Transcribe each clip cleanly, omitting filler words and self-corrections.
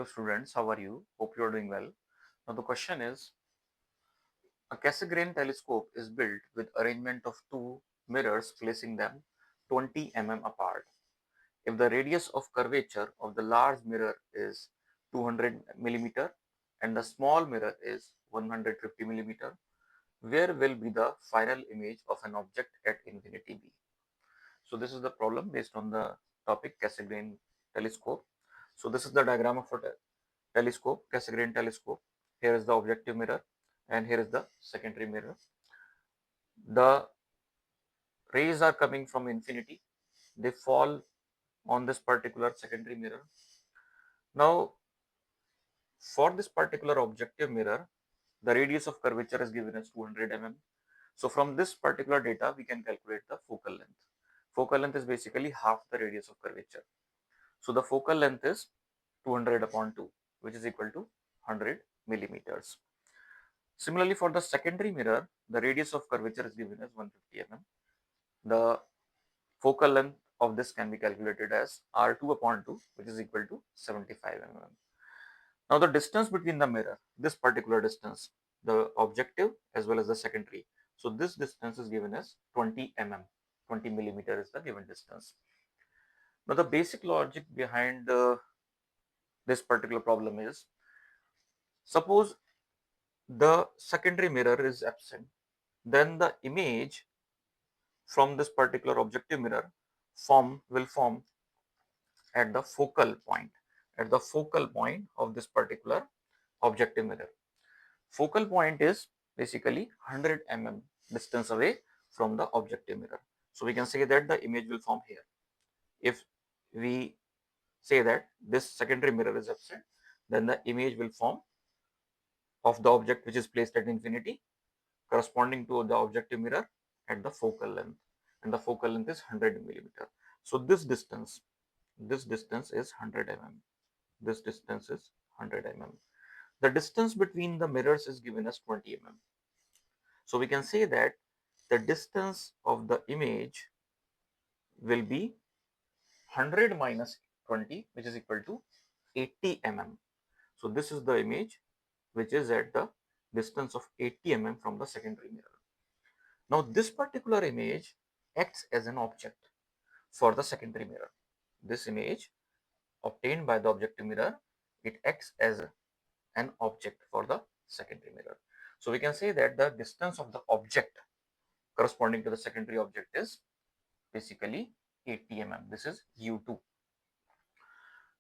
Hello students, how are you? Hope you are doing well. Now the question is, a Cassegrain telescope is built with arrangement of two mirrors placing them 20 mm apart. If the radius of curvature of the large mirror is 200 millimeter and the small mirror is 150 millimeter, where will be the final image of an object at infinity be? So this is the problem based on the topic Cassegrain telescope. So this is the diagram of a telescope, Cassegrain telescope. Here is the objective mirror and here is the secondary mirror. The rays are coming from infinity. They fall on this particular secondary mirror. Now, for this particular objective mirror, the radius of curvature is given as 200 mm. So from this particular data, we can calculate the focal length. Focal length is basically half the radius of curvature. So the focal length is 200 upon 2, which is equal to 100 millimeters. Similarly, for the secondary mirror, the radius of curvature is given as 150 mm. The focal length of this can be calculated as R2 upon 2, which is equal to 75 mm. Now, the distance between the mirror, this particular distance, the objective as well as the secondary. So, this distance is given as 20 mm, 20 millimeter is the given distance. Now, the basic logic behind this particular problem is, suppose the secondary mirror is absent, then the image from this particular objective mirror will form at the focal point, of this particular objective mirror. Focal point is basically 100 mm distance away from the objective mirror. So we can say that the image will form here. If we say that this secondary mirror is absent, then the image will form of the object which is placed at infinity corresponding to the objective mirror at the focal length, and the focal length is 100 millimeter. So this distance is 100 mm. This distance is 100 mm. The distance between the mirrors is given as 20 mm. So we can say that the distance of the image will be 100 minus 20, which is equal to 80 mm. So this is the image which is at the distance of 80 mm from the secondary mirror. Now this particular image acts as an object for the secondary mirror. This image obtained by the objective mirror, it acts as an object for the secondary mirror. So we can say that the distance of the object corresponding to the secondary object is basically 80 mm. This is U2.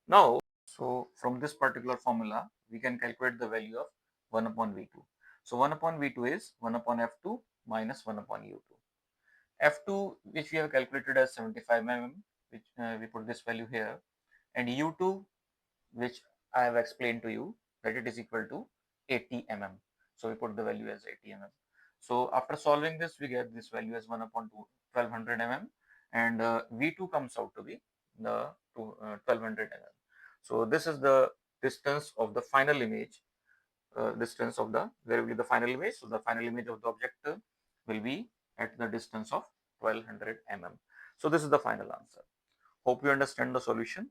Now, so from this particular formula, we can calculate the value of 1 upon V2. So 1 upon V2 is 1 upon F2 minus 1 upon U2. F2, which we have calculated as 75 mm, which we put this value here, and U2, which I have explained to you, that it is equal to 80 mm. So we put the value as 80 mm. So after solving this, we get this value as 1 upon 1200 mm, and V2 comes out to be the 1200 mm. So this is the distance of the final image, distance of the, where will be the final image. So the final image of the object will be at the distance of 1200 mm. So this is the final answer. Hope you understand the solution.